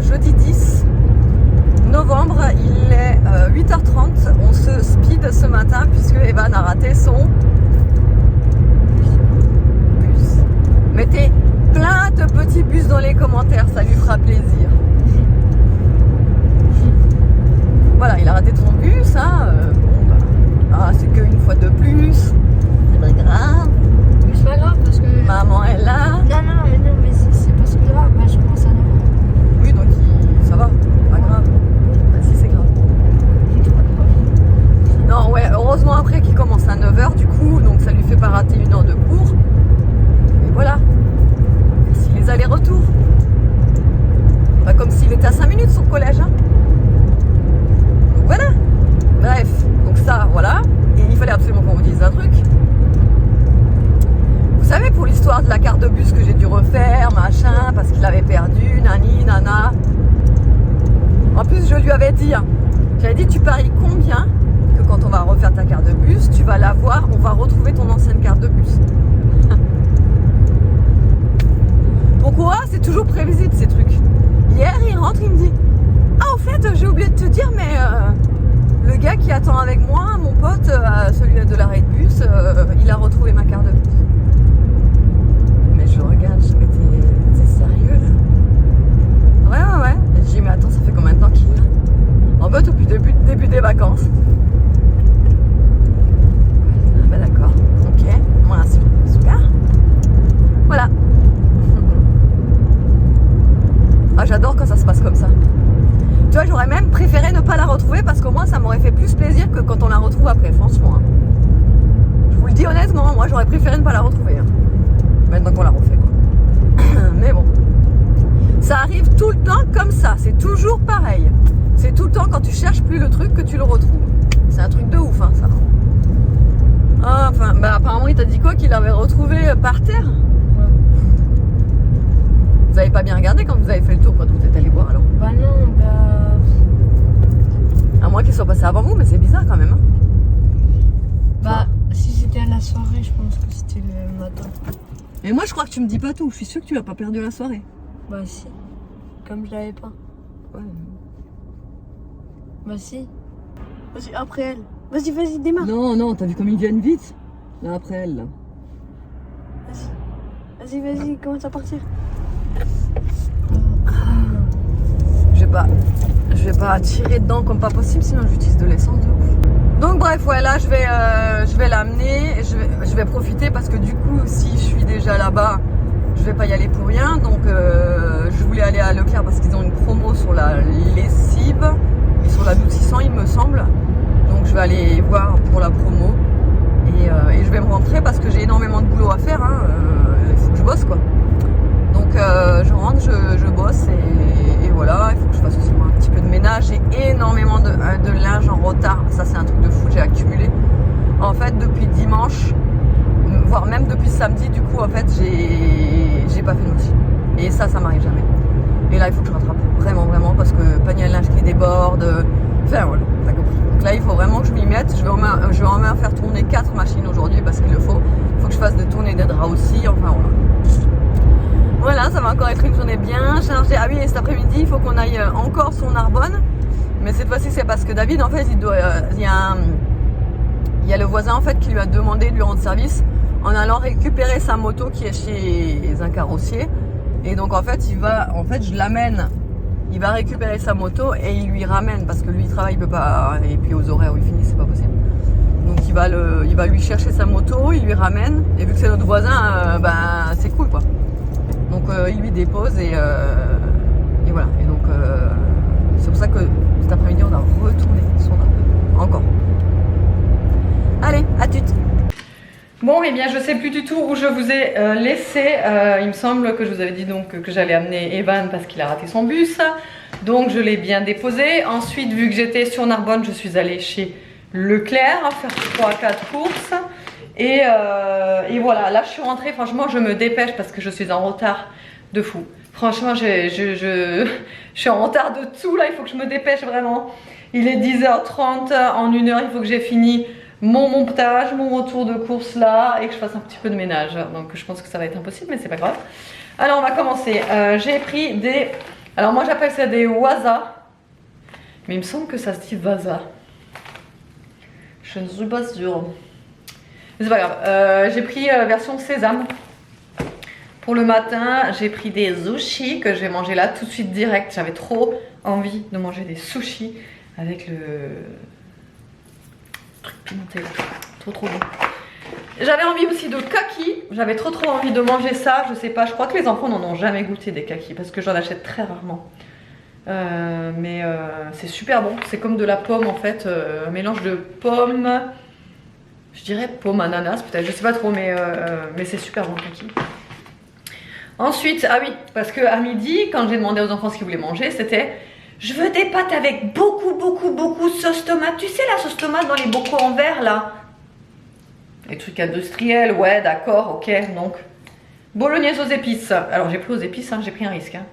jeudi 10 novembre, il est 8h30. On se speed ce matin puisque Evan a raté son bus. Mettez plein de petits bus dans les commentaires, ça lui fera plaisir. Voilà, il a raté son bus, hein. C'est qu'une fois de plus. C'est pas grave. Mais c'est pas grave parce que. Maman est là. Non, mais c'est pas ce grave. Bah, je commence à 9h. Oui, donc ça va, pas grave. Bah si, c'est grave. Non, ouais, heureusement après qu'il commence à 9h du coup, donc ça lui fait pas rater une heure de cours. Et voilà. Merci les allers-retours. Pas comme s'il était à 5 minutes son collège, hein. Donc voilà. Bref, donc ça, voilà. Et il fallait absolument qu'on vous dise un truc. Vous savez, pour l'histoire de la carte de bus que j'ai dû refaire, machin, parce qu'il avait perdu, nani, nana. En plus, je lui avais dit, j'avais dit, tu paries combien que quand on va refaire ta carte de bus, tu vas l'avoir, on va retrouver ton ancienne carte de bus. Pourquoi? C'est toujours prévisible ces trucs. Hier, il rentre, il me dit, ah, au fait, j'ai oublié de te dire, mais le gars qui attend avec moi, mon pote, celui de l'arrêt de bus, il a retrouvé ma carte de bus. Mais je regarde, je me dis, t'es sérieux là? Ouais. Et je dis, mais attends, ça fait combien de temps qu'il est là? En fait, depuis le début des vacances. Ah bah d'accord, ok, voilà, super. Voilà. Ah, j'adore quand ça se passe comme ça. Tu vois, j'aurais même préféré ne pas la retrouver parce qu'au moins ça m'aurait fait plus plaisir que quand on la retrouve après, franchement. Hein. Je vous le dis honnêtement, moi j'aurais préféré ne pas la retrouver. Hein. Maintenant qu'on la refait, quoi. Mais bon. Ça arrive tout le temps comme ça, c'est toujours pareil. C'est tout le temps quand tu cherches plus le truc que tu le retrouves. C'est un truc de ouf, hein, ça. Ah, enfin, bah apparemment il t'a dit quoi? Qu'il l'avait retrouvé par terre? Ouais. Vous avez pas bien regardé quand vous avez fait le tour, quand vous êtes allé voir alors? Bah non, bah. À moins qu'il soit passé avant vous, mais c'est bizarre quand même. Hein. Bah, si c'était à la soirée, je pense que c'était le matin. Et moi je crois que tu me dis pas tout, je suis sûre que tu as pas perdu la soirée. Bah si. Comme je l'avais pas. Ouais. Bah si. Vas-y, après elle. Vas-y, démarre. Non, t'as vu comme ils viennent vite? Là après elle. Là. Vas-y, commence à partir. Je vais pas tirer dedans comme pas possible, sinon j'utilise de l'essence de ouf. Donc bref, ouais, là je vais l'amener, je vais profiter parce que du coup, si je suis déjà là-bas, je vais pas y aller pour rien. Donc je voulais aller à Leclerc parce qu'ils ont une promo sur la lessive et sur l'adoucissant, il me semble. Donc je vais aller voir pour la promo et je vais me rentrer parce que j'ai énormément de boulot à faire. Hein. Il faut que je bosse, quoi. Donc je rentre, je bosse et voilà, il faut que je fasse aussi un petit peu de ménage. J'ai énormément de linge en retard, ça c'est un truc de fou, j'ai accumulé. En fait depuis dimanche, voire même depuis samedi, du coup en fait j'ai pas fait de machine. Et ça m'arrive jamais. Et là il faut que je rattrape vraiment parce que panier à linge qui déborde, enfin voilà, t'as compris. Donc là il faut vraiment que je m'y mette, je vais en même faire tourner 4 machines aujourd'hui parce qu'il le faut. Il faut que je fasse des tournées des draps aussi, enfin voilà. Voilà, ça va encore être une journée bien chargée. Ah oui, et cet après-midi, il faut qu'on aille encore sur Narbonne. Mais cette fois-ci, c'est parce que David, en fait, il y a le voisin, en fait, qui lui a demandé de lui rendre service en allant récupérer sa moto qui est chez un carrossier. Et donc, en fait, je l'amène. Il va récupérer sa moto et il lui ramène parce que lui, il travaille, il peut pas. Et puis, aux horaires où il finit, c'est pas possible. Donc, il va lui chercher sa moto, il lui ramène. Et vu que c'est notre voisin, c'est cool, quoi. Donc il lui dépose et voilà. Et donc c'est pour ça que cet après-midi on a retourné son appel. Encore. Allez, à tout. Bon, et bien je sais plus du tout où je vous ai laissé. Il me semble que je vous avais dit donc que j'allais amener Evan parce qu'il a raté son bus. Donc je l'ai bien déposé. Ensuite, vu que j'étais sur Narbonne, je suis allée chez Leclerc faire 3-4 courses. Et voilà, là je suis rentrée, franchement je me dépêche parce que je suis en retard de fou. Franchement je suis en retard de tout là, il faut que je me dépêche vraiment. Il est 10h30, en 1 heure il faut que j'ai fini mon montage, mon retour de course là et que je fasse un petit peu de ménage. Donc je pense que ça va être impossible mais c'est pas grave. Alors on va commencer. J'ai pris des... Alors moi j'appelle ça des waza. Mais il me semble que ça se dit vaza. Je ne suis pas sûre. Mais c'est pas grave. J'ai pris version sésame. Pour le matin, j'ai pris des sushis que je vais manger là tout de suite direct. J'avais trop envie de manger des sushis avec le truc pimenté là. Trop bon. J'avais envie aussi de kaki. J'avais trop envie de manger ça. Je sais pas, je crois que les enfants n'en ont jamais goûté des kakis parce que j'en achète très rarement. Mais c'est super bon. C'est comme de la pomme en fait. Un mélange de pommes. Je dirais pomme ananas peut-être. Je sais pas trop, mais c'est super bon le kaki. Ensuite, ah oui, parce que à midi, quand j'ai demandé aux enfants ce qu'ils voulaient manger, c'était je veux des pâtes avec beaucoup de sauce tomate. Tu sais la sauce tomate dans les bocaux en verre là? Les trucs industriels, ouais, d'accord, ok. Donc, bolognaise aux épices. Alors, j'ai pris aux épices, hein, j'ai pris un risque. Hein,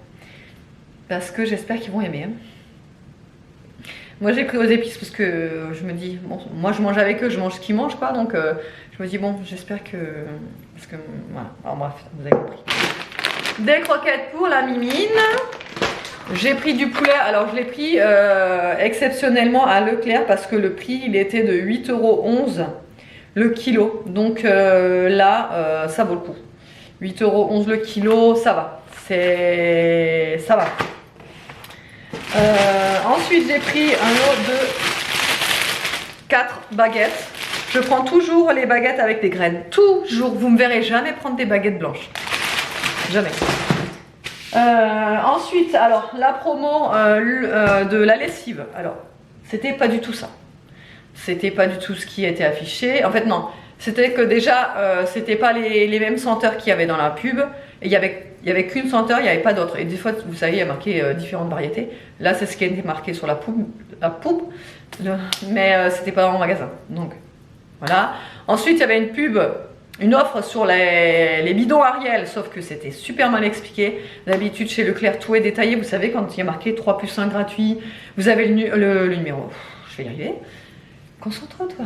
parce que j'espère qu'ils vont aimer. Hein. Moi, j'ai pris aux épices parce que je me dis, bon, moi je mange avec eux, je mange ce qu'ils mangent, quoi. Donc, je me dis, bon, j'espère que. Parce que, voilà. Alors, bref, vous avez compris. Des croquettes pour la mimine. J'ai pris du poulet. Alors, je l'ai pris exceptionnellement à Leclerc parce que le prix, il était de 8,11 € le kilo. Donc là, ça vaut le coup. 8,11 € le kilo, ça va. Ça va. Ensuite, j'ai pris un lot de 4 baguettes. Je prends toujours les baguettes avec des graines. Toujours. Vous me verrez jamais prendre des baguettes blanches. Jamais. Ensuite, alors, la promo de la lessive. Alors, c'était pas du tout ça. C'était pas du tout ce qui était affiché. En fait, non. C'était que déjà, c'était pas les mêmes senteurs qu'il y avait dans la pub. Et il y avait qu'une senteur, il n'y avait pas d'autre. Et des fois, vous savez, il y a marqué différentes variétés. Là, c'est ce qui était marqué sur la poupe. Mais c'était pas en magasin. Donc, voilà. Ensuite, il y avait une pub, une offre sur les bidons Ariel. Sauf que c'était super mal expliqué. D'habitude, chez Leclerc, tout est détaillé. Vous savez, quand il y a marqué 3+1 gratuit, vous avez le numéro. Je vais y arriver. Concentre-toi.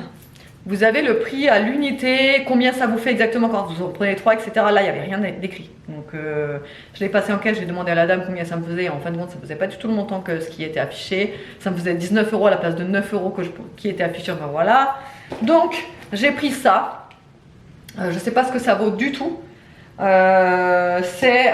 Vous avez le prix à l'unité, combien ça vous fait exactement quand vous en prenez 3, etc. Là, il n'y avait rien d'écrit. Donc, je l'ai passé en caisse, j'ai demandé à la dame combien ça me faisait. En fin de compte, ça ne faisait pas du tout le montant que ce qui était affiché. Ça me faisait 19 € à la place de 9 € qui était affiché. Enfin, voilà. Donc, j'ai pris ça. Je ne sais pas ce que ça vaut du tout. Là, c'était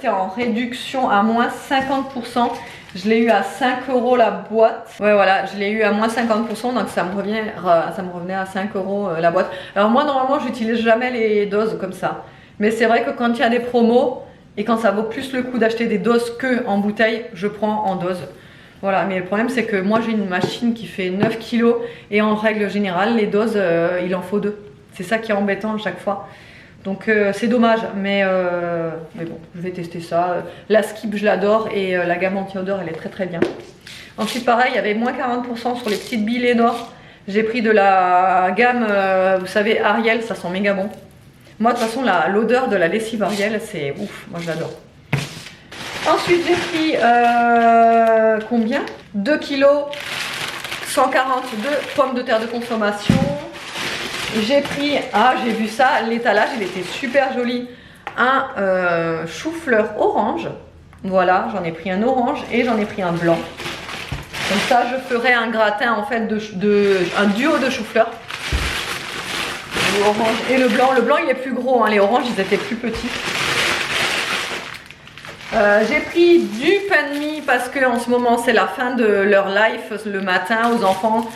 en réduction à moins 50%. Je l'ai eu à 5 € la boîte. Ouais, voilà, je l'ai eu à moins 50%, donc ça me revenait à 5 € la boîte. Alors moi, normalement, j'utilise jamais les doses comme ça. Mais c'est vrai que quand il y a des promos et quand ça vaut plus le coup d'acheter des doses que en bouteille, je prends en dose. Voilà, mais le problème, c'est que moi, j'ai une machine qui fait 9 kg et en règle générale, les doses, il en faut 2. C'est ça qui est embêtant à chaque fois. Donc c'est dommage, mais bon, je vais tester ça. La Skip, je l'adore et la gamme anti-odeur, elle est très bien. Ensuite, pareil, il y avait moins 40% sur les petites billes Lénore. J'ai pris de la gamme, vous savez, Ariel, ça sent méga bon. Moi, de toute façon, l'odeur de la lessive Ariel, c'est ouf, moi je l'adore. Ensuite, j'ai pris combien 2 kg 140 de pommes de terre de consommation. J'ai pris, j'ai vu ça, l'étalage, il était super joli. Un chou-fleur orange. Voilà, j'en ai pris un orange et j'en ai pris un blanc. Comme ça, je ferai un gratin en fait un duo de chou-fleur. L'orange et le blanc. Le blanc, il est plus gros, hein. Les oranges, ils étaient plus petits. J'ai pris du pain de mie parce que en ce moment, c'est la fin de leur life le matin aux enfants.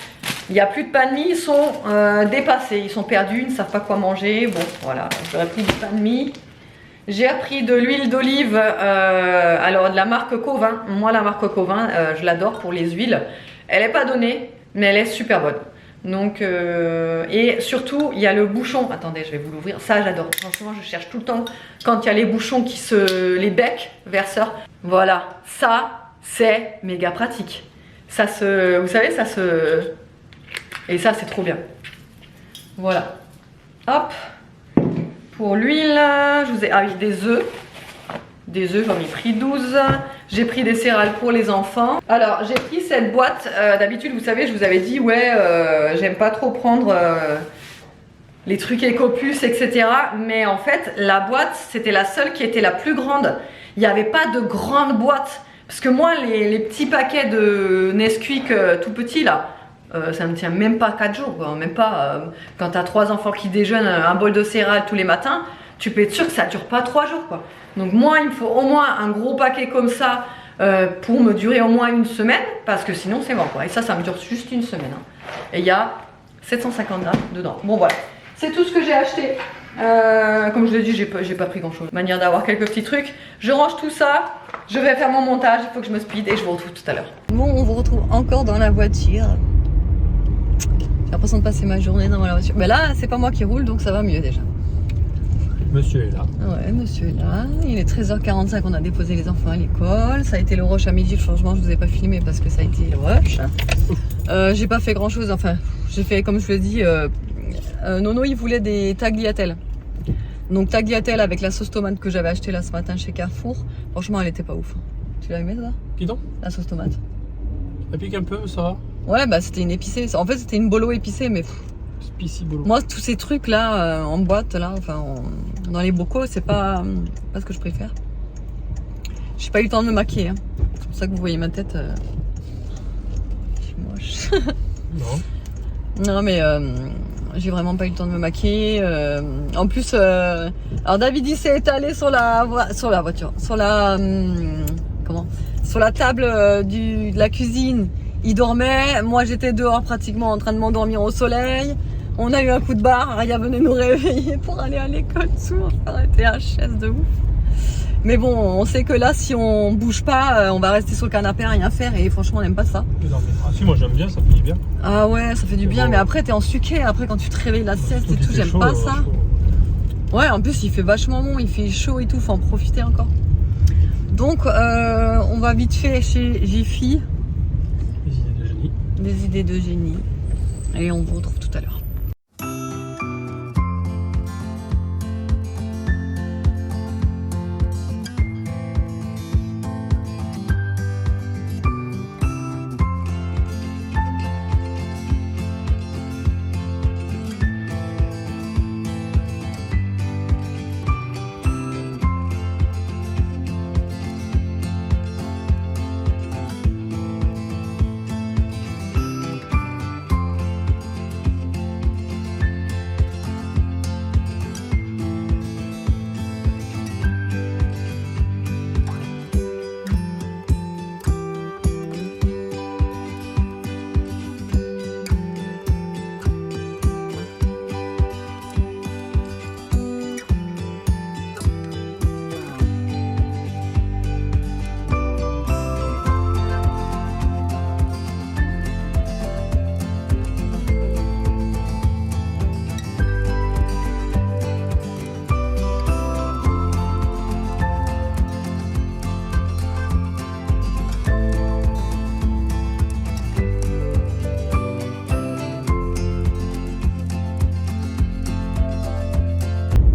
Il n'y a plus de pain de mie, ils sont dépassés, ils sont perdus, ils ne savent pas quoi manger. Bon, voilà, j'aurais pris du pain de mie. J'ai pris de l'huile d'olive, alors de la marque Covin. Moi, la marque Covin, je l'adore pour les huiles. Elle n'est pas donnée, mais elle est super bonne. Donc, et surtout, il y a le bouchon. Attendez, je vais vous l'ouvrir. Ça, j'adore. Franchement, je cherche tout le temps quand il y a les bouchons les becs verseurs. Voilà, ça, c'est méga pratique. Vous savez, ça se... Et ça, c'est trop bien. Voilà. Hop. Pour l'huile, je vous ai... Ah oui, des œufs. Des œufs, j'en ai pris 12. J'ai pris des céréales pour les enfants. Alors, j'ai pris cette boîte. D'habitude, vous savez, je vous avais dit, ouais, j'aime pas trop prendre les trucs Ecopus, etc. Mais en fait, la boîte, c'était la seule qui était la plus grande. Il n'y avait pas de grande boîte. Parce que moi, les petits paquets de Nesquik tout petits là, ça me tient même pas 4 jours, quoi. Même pas. Quand tu as 3 enfants qui déjeunent un bol de céréales tous les matins, tu peux être sûr que ça dure pas 3 jours, quoi. Donc moi, il me faut au moins un gros paquet comme ça pour me durer au moins une semaine, parce que sinon c'est mort, quoi. Et ça me dure juste une semaine. Hein. Et il y a 750 grammes dedans. Bon voilà, c'est tout ce que j'ai acheté. Comme je l'ai dit, j'ai pas pris grand chose. Manière d'avoir quelques petits trucs. Je range tout ça. Je vais faire mon montage. Il faut que je me speed et je vous retrouve tout à l'heure. Bon, on vous retrouve encore dans la voiture. J'ai l'impression de passer ma journée dans la voiture. Mais là, c'est pas moi qui roule, donc ça va mieux déjà. Monsieur est là. Ouais, monsieur est là. Il est 13h45. On a déposé les enfants à l'école. Ça a été le rush à midi. Le changement, je vous ai pas filmé parce que ça a été le rush. J'ai pas fait grand chose. Enfin, j'ai fait comme je vous l'ai dit. Nono il voulait des tagliatelles. Donc tagliatelles avec la sauce tomate que j'avais acheté là ce matin chez Carrefour. Franchement elle était pas ouf. Tu l'as aimé ça? Qui donc? La sauce tomate. Ça pique un peu, ça va? Ouais bah c'était une épicée. En fait c'était une bolo épicée mais Spicy bolo. moi tous ces trucs là en boîte là, enfin dans les bocaux c'est pas ce que je préfère. J'ai pas eu le temps de me maquiller. Hein. C'est pour ça que vous voyez ma tête. Je suis moche. Non. Non mais j'ai vraiment pas eu le temps de me maquiller. En plus, alors David il s'est étalé sur la voiture, sur la sur la table de la cuisine. Il dormait, moi j'étais dehors pratiquement en train de m'endormir au soleil. On a eu un coup de barre, Aria venait nous réveiller pour aller à l'école sourd. On était HS de ouf. Mais bon, on sait que là, si on bouge pas, on va rester sur le canapé à rien faire et franchement, on n'aime pas ça. Ah si, moi j'aime bien, ça fait du bien. Ah ouais, ça fait du bien, bon. mais après t'es en sucré, après quand tu te réveilles la sieste et tout, j'aime chaud, pas ça. Chaud. Ouais, en plus il fait vachement bon, il fait chaud et tout, faut en profiter encore. Donc on va vite fait chez Jiffy. Des idées de génie. Des idées de génie. Et on vous retrouve tout à l'heure.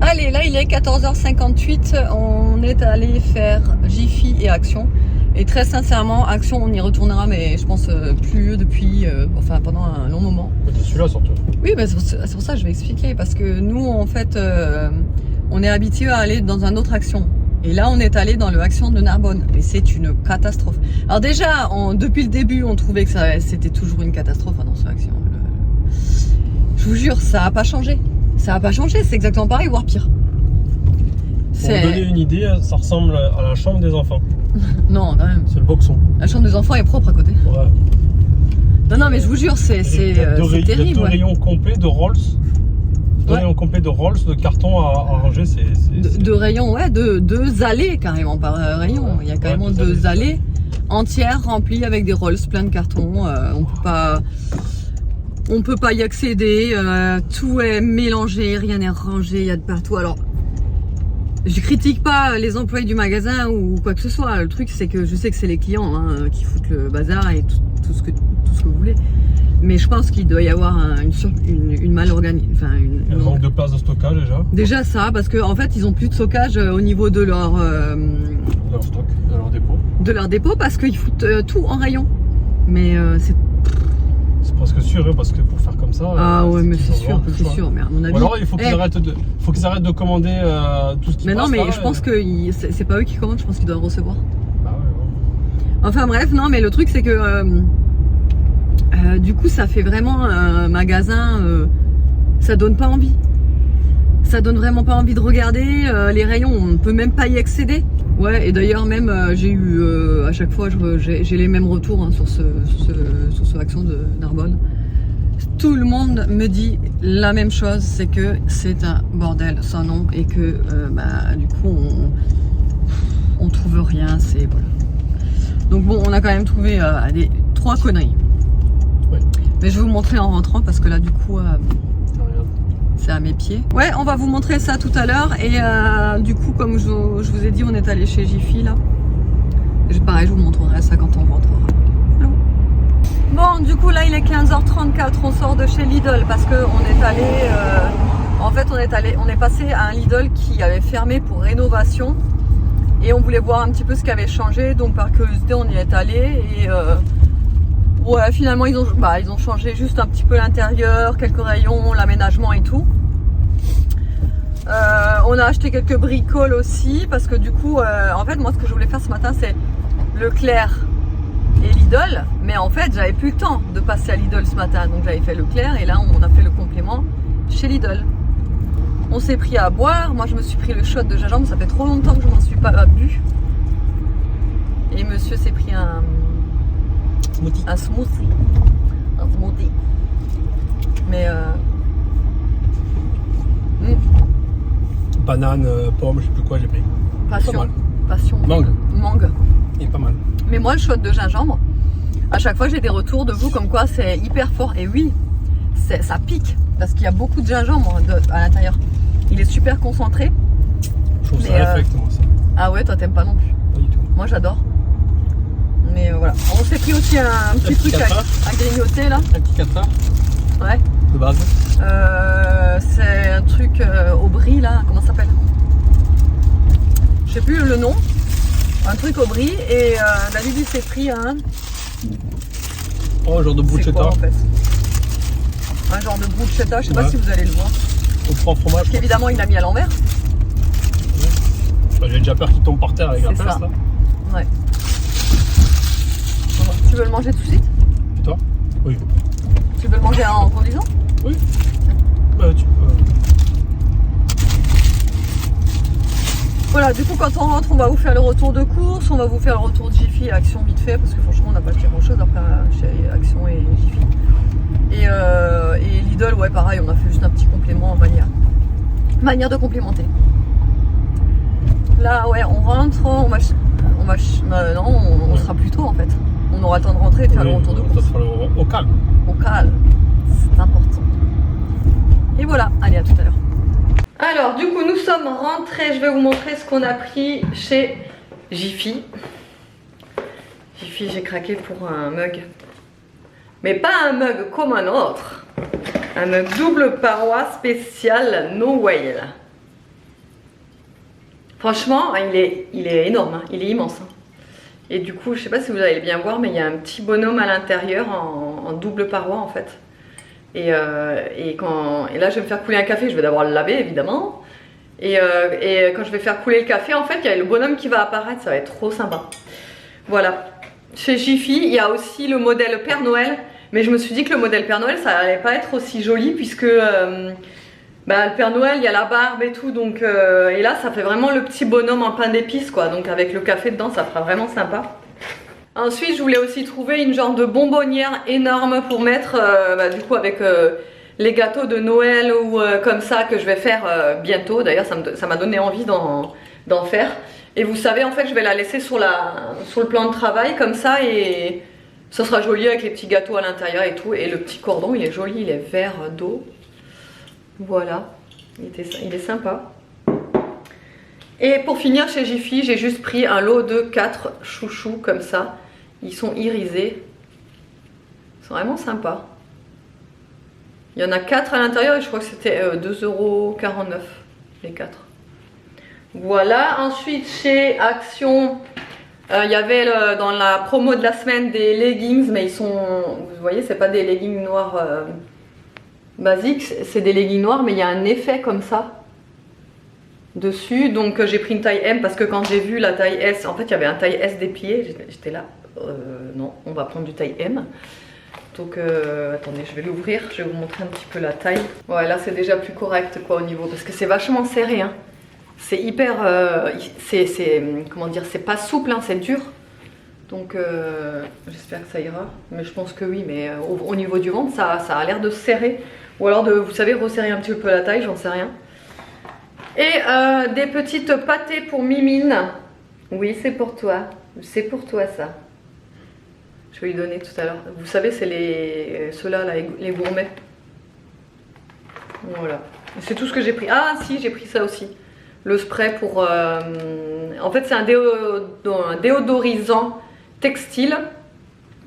Allez, là il est 14h58, on est allé faire Jiffy et Action. Et très sincèrement, Action on y retournera, mais je pense plus depuis, enfin pendant un long moment. C'est celui-là surtout. Oui, bah, c'est pour ça que je vais expliquer, parce que nous en fait, on est habitué à aller dans un autre Action. Et là on est allé dans le Action de Narbonne, et c'est une catastrophe. Alors déjà, depuis le début, on trouvait que c'était toujours une catastrophe dans ce Action. Je vous jure, ça n'a pas changé. Ça n'a pas changé, c'est exactement pareil, voire pire. Pour vous donner une idée, ça ressemble à la chambre des enfants. Non, quand même. C'est le boxon. La chambre des enfants est propre à côté. Ouais. Non, mais je vous jure, c'est terrible. Il y a deux rayons complets de Rolls. Deux rayons complets de Rolls, de carton à ranger. Deux rayons, ouais, deux allées carrément par rayon. Il y a carrément deux allées entières remplies avec des Rolls plein de cartons. On peut pas y accéder, tout est mélangé, rien n'est rangé, il y a de partout. Alors, je critique pas les employés du magasin ou quoi que ce soit. Le truc, c'est que je sais que c'est les clients qui foutent le bazar et tout ce que vous voulez. Mais je pense qu'il doit y avoir une mal organisée. Enfin, un manque de place de stockage déjà. Déjà ça, parce qu'en fait, ils ont plus de stockage au niveau de leur stock, de leur dépôt. De leur dépôt, parce qu'ils foutent tout en rayon. Mais c'est C'est presque sûr, hein, parce que pour faire comme ça. Ah ouais, mais c'est ils ont sûr, vraiment plus le c'est choix. sûr. Mais à mon avis. Ou alors il faut qu'ils arrêtent de commander tout ce qui Mais passe. non, mais là, je pense que c'est pas eux qui commandent, je pense qu'ils doivent recevoir. Bah ouais. Enfin bref, non, mais le truc c'est que du coup ça fait vraiment un magasin, ça donne pas envie. Ça donne vraiment pas envie de regarder, les rayons on ne peut même pas y accéder. Ouais, et d'ailleurs même j'ai eu à chaque fois j'ai les mêmes retours hein, sur ce Action de Narbonne. Tout le monde me dit la même chose, c'est que c'est un bordel sans nom et que du coup on trouve rien, c'est voilà. Donc bon, on a quand même trouvé 3 conneries. Ouais. Mais je vais vous montrer en rentrant parce que là du coup Regarde. c'est à mes pieds. Ouais, on va vous montrer ça tout à l'heure et du coup comme je vous ai dit, on est allé chez Jiffy là. Pareil, je vous montrerai ça quand on rentrera. Bon, du coup là il est 15h34, on sort de chez Lidl parce que on est allé on est passé à un Lidl qui avait fermé pour rénovation et on voulait voir un petit peu ce qui avait changé, donc par curiosité on y est allé et ouais, finalement ils ont changé juste un petit peu l'intérieur, quelques rayons, l'aménagement et tout. On a acheté quelques bricoles aussi parce que du coup en fait moi ce que je voulais faire ce matin c'est Leclerc et Lidl, mais en fait j'avais plus le temps de passer à Lidl ce matin, donc j'avais fait Leclerc et là on a fait le complément chez Lidl. On s'est pris à boire, moi je me suis pris le shot de gingembre, ça fait trop longtemps que je m'en suis pas bu. Et monsieur s'est pris un smoothie. Un smoothie. Mais Banane, pomme, je sais plus quoi j'ai pris. passion. Pas mal. Passion. Mangue. Il est pas mal. Mais moi le shot de gingembre, à chaque fois j'ai des retours de vous comme quoi c'est hyper fort. Et oui, ça pique parce qu'il y a beaucoup de gingembre à l'intérieur. Il est super concentré. Je trouve ça affecte moi ça. Ah ouais, toi t'aimes pas non plus. Pas du tout. Moi j'adore. Mais voilà. On s'est pris aussi un petit truc à grignoter là. Un petit 4 heures Ouais. de base. C'est un truc au brie là, comment ça s'appelle? Je sais plus le nom. Un truc au brie et David il s'est pris un. Oh, un genre de C'est quoi bruschetta. en fait? Un genre de bruschetta, je sais pas si vous allez le voir. Au 3 fromages. Parce qu'évidemment il l'a mis à l'envers. J'ai déjà peur qu'il tombe par terre avec la C'est pince ça. là. Ouais. Tu veux le manger tout de suite? Putain. Oui. Tu veux le manger en conduisant? Oui. Bah tu peux. Voilà, du coup quand on rentre on va vous faire le retour de course, on va vous faire le retour de Jiffy et Action vite fait parce que franchement on n'a pas acheté grand chose après chez Action et Jiffy. Et Lidl, ouais pareil, on a fait juste un petit complément en manière de complémenter. Là ouais on rentre, on sera plus tôt en fait. On aura le temps de rentrer et de faire le retour de course. Au calme. Au calme, c'est important. Et voilà, allez à tout à l'heure. Alors du coup nous sommes rentrés, je vais vous montrer ce qu'on a pris chez Jiffy. Jiffy, j'ai craqué pour un mug. Mais pas un mug comme un autre. Un mug double paroi spécial No Whale. Franchement, il est énorme, hein, il est immense. Hein. Et du coup, je sais pas si vous allez bien voir, mais il y a un petit bonhomme à l'intérieur en double paroi en fait. Et là, je vais me faire couler un café, je vais d'abord le laver évidemment. Et quand je vais faire couler le café, en fait, il y a le bonhomme qui va apparaître, ça va être trop sympa. Voilà. Chez Jiffy, il y a aussi le modèle Père Noël. Mais je me suis dit que le modèle Père Noël, ça allait pas être aussi joli puisque le Père Noël, il y a la barbe et tout. Donc, et là, ça fait vraiment le petit bonhomme en pain d'épices, quoi. Donc avec le café dedans, ça fera vraiment sympa. Ensuite, je voulais aussi trouver une genre de bonbonnière énorme pour mettre, du coup, avec les gâteaux de Noël ou comme ça que je vais faire bientôt. D'ailleurs, ça m'a donné envie d'en faire. Et vous savez, en fait, je vais la laisser sur le plan de travail comme ça et ça sera joli avec les petits gâteaux à l'intérieur et tout. Et le petit cordon, il est joli, il est vert d'eau. Voilà, il est sympa. Et pour finir chez Jiffy, j'ai juste pris un lot de 4 chouchous comme ça. Ils sont irisés. Ils sont vraiment sympas. Il y en a 4 à l'intérieur et je crois que c'était 2,49 € les 4. Voilà, ensuite chez Action, Il y avait dans la promo de la semaine des leggings, mais ils sont, vous voyez, c'est pas des leggings noirs basiques, c'est des leggings noirs, mais il y a un effet comme ça dessus. Donc j'ai pris une taille M parce que quand j'ai vu la taille S, en fait il y avait un taille S déplié, j'étais là, non, on va prendre du taille M. Donc attendez, je vais l'ouvrir, je vais vous montrer un petit peu la taille. Ouais, là c'est déjà plus correct quoi au niveau, parce que c'est vachement serré, hein. C'est hyper, comment dire, c'est pas souple, hein, c'est dur. Donc j'espère que ça ira, mais je pense que oui, mais au niveau du ventre ça a l'air de serrer. Ou alors de, vous savez, resserrer un petit peu la taille, j'en sais rien. Et des petites pâtées pour Mimine. Oui, c'est pour toi ça. Je vais lui donner tout à l'heure. Vous savez, c'est ceux-là, là, les gourmets. Voilà. C'est tout ce que j'ai pris. Ah si, j'ai pris ça aussi. Le spray pour... en fait, c'est un déodorisant textile.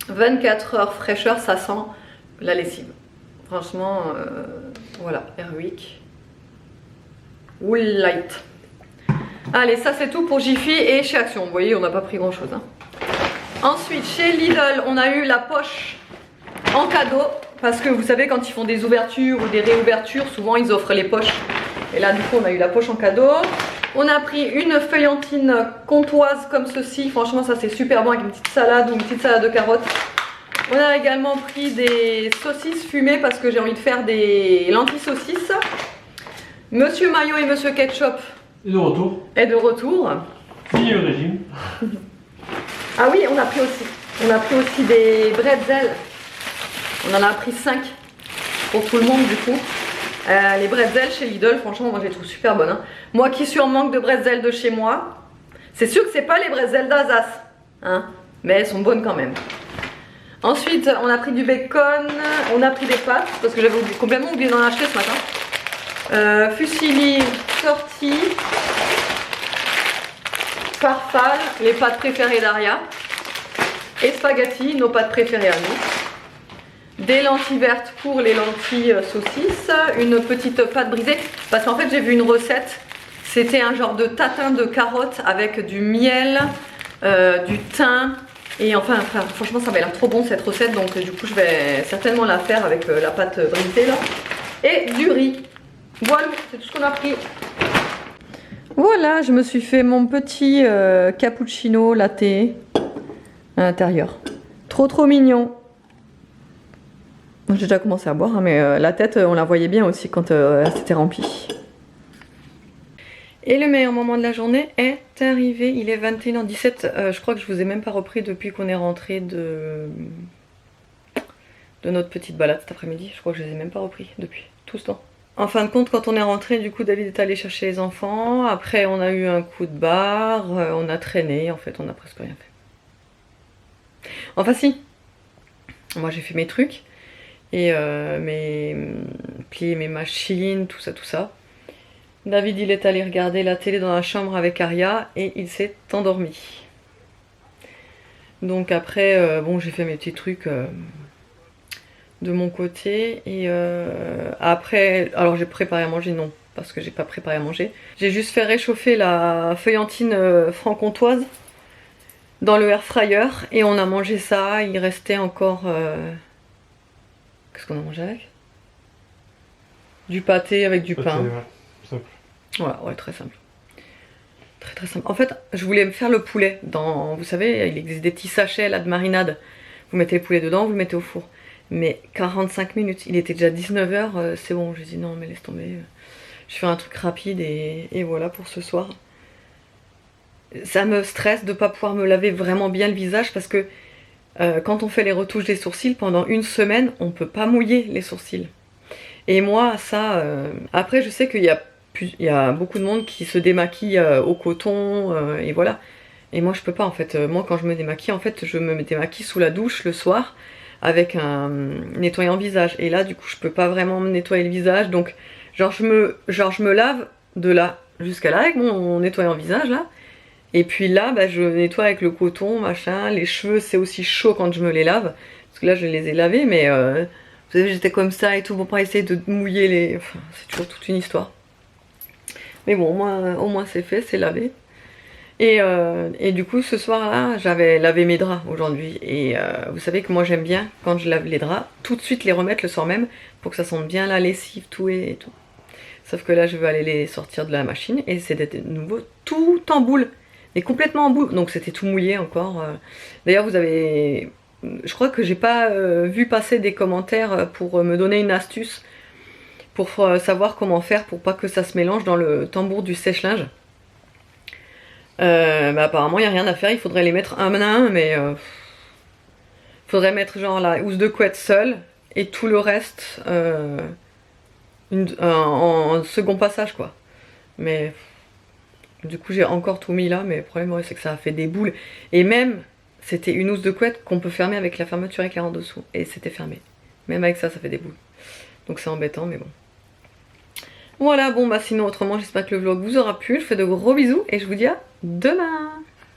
24 heures fraîcheur, ça sent la lessive. Franchement, voilà, Airwick. Wool Light. Allez, ça c'est tout pour Jiffy et chez Action. Vous voyez, on n'a pas pris grand chose, hein. Ensuite, chez Lidl, on a eu la poche en cadeau. Parce que vous savez, quand ils font des ouvertures ou des réouvertures, souvent ils offrent les poches. Et là, du coup, on a eu la poche en cadeau. On a pris une feuillantine comtoise comme ceci. Franchement, ça c'est super bon avec une petite salade ou une petite salade de carottes. On a également pris des saucisses fumées parce que j'ai envie de faire des lentilles saucisses. Monsieur Mayo et Monsieur Ketchup Et de retour. est de retour. Fini le régime. Ah oui, on a pris aussi des bretzels. On en a pris 5 pour tout le monde du coup. Les bretzels chez Lidl, franchement, moi je les trouve super bonnes, hein. Moi qui suis en manque de bretzels de chez moi, c'est sûr que c'est pas les bretzels d'Alsace, hein, mais elles sont bonnes quand même. Ensuite, on a pris du bacon, on a pris des pâtes, parce que j'avais complètement oublié d'en acheter ce matin. Fusilli sorti, farfalle, les pâtes préférées d'Aria, et spaghetti, nos pâtes préférées à nous. Des lentilles vertes pour les lentilles saucisses, une petite pâte brisée, parce qu'en fait j'ai vu une recette, c'était un genre de tatin de carottes avec du miel, du thym, et enfin franchement ça avait l'air trop bon cette recette, donc du coup je vais certainement la faire avec la pâte brisée là, et du riz. Voilà, c'est tout ce qu'on a pris. Voilà, je me suis fait mon petit cappuccino latte à l'intérieur. Trop mignon. J'ai déjà commencé à boire, hein, mais la tête, on la voyait bien aussi quand c'était rempli. Et le meilleur moment de la journée est arrivé. Il est 21h17. Je crois que je vous ai même pas repris depuis qu'on est rentré de notre petite balade cet après-midi. Je crois que je les ai même pas repris depuis tout ce temps. En fin de compte, quand on est rentré, du coup, David est allé chercher les enfants. Après, on a eu un coup de barre. On a traîné. En fait, on a presque rien fait. Enfin, si. Moi, j'ai fait mes trucs. Et plier mes machines, tout ça. David, il est allé regarder la télé dans la chambre avec Aria et il s'est endormi. Donc après, bon, j'ai fait mes petits trucs de mon côté. Et après, alors j'ai préparé à manger, non, parce que j'ai pas préparé à manger. J'ai juste fait réchauffer la feuillantine franc-comtoise dans le air fryer et on a mangé ça. Il restait encore... Qu'est-ce qu'on a mangé avec? Du pâté avec du pain. Ouais, simple. Voilà, ouais, très simple. Très simple. En fait, je voulais me faire le poulet dans... Vous savez, il existe des petits sachets là de marinade. Vous mettez le poulet dedans, vous le mettez au four. Mais 45 minutes, il était déjà 19h, c'est bon. J'ai dit non, mais laisse tomber. Je fais un truc rapide et voilà pour ce soir. Ça me stresse de ne pas pouvoir me laver vraiment bien le visage parce que quand on fait les retouches des sourcils, pendant une semaine, on ne peut pas mouiller les sourcils. Et moi, ça... Après, je sais qu'il y a beaucoup de monde qui se démaquille au coton, et voilà. Et moi, je peux pas, en fait. Moi, quand je me démaquille, en fait, je me démaquille sous la douche le soir avec un nettoyant visage. Et là, du coup, je peux pas vraiment me nettoyer le visage. Donc, genre, je me lave de là jusqu'à là avec mon nettoyant visage, là. Et puis là, bah, je nettoie avec le coton, machin. Les cheveux, c'est aussi chaud quand je me les lave. Parce que là, je les ai lavés, mais vous savez, j'étais comme ça et tout pour pas essayer de mouiller les... Enfin, c'est toujours toute une histoire. Mais bon, au moins c'est fait, c'est lavé. Et du coup, ce soir-là, j'avais lavé mes draps aujourd'hui. Et vous savez que moi, j'aime bien, quand je lave les draps, tout de suite les remettre le soir même pour que ça sente bien la lessive, tout et tout. Sauf que là, je veux aller les sortir de la machine et c'est de nouveau tout en boule. Mais complètement en boule. Donc c'était tout mouillé encore. D'ailleurs, vous avez... Je crois que j'ai pas vu passer des commentaires pour me donner une astuce pour savoir comment faire pour pas que ça se mélange dans le tambour du sèche-linge. Apparemment, il n'y a rien à faire. Il faudrait les mettre un à un, mais... faudrait mettre genre la housse de couette seule et tout le reste en second passage, quoi. Mais... Du coup, j'ai encore tout mis là, mais le problème, ouais, c'est que ça a fait des boules. Et même, c'était une housse de couette qu'on peut fermer avec la fermeture éclair en dessous. Et c'était fermé. Même avec ça, ça fait des boules. Donc c'est embêtant, mais bon. Voilà, bon, bah sinon, autrement, j'espère que le vlog vous aura plu. Je vous fais de gros bisous et je vous dis à demain!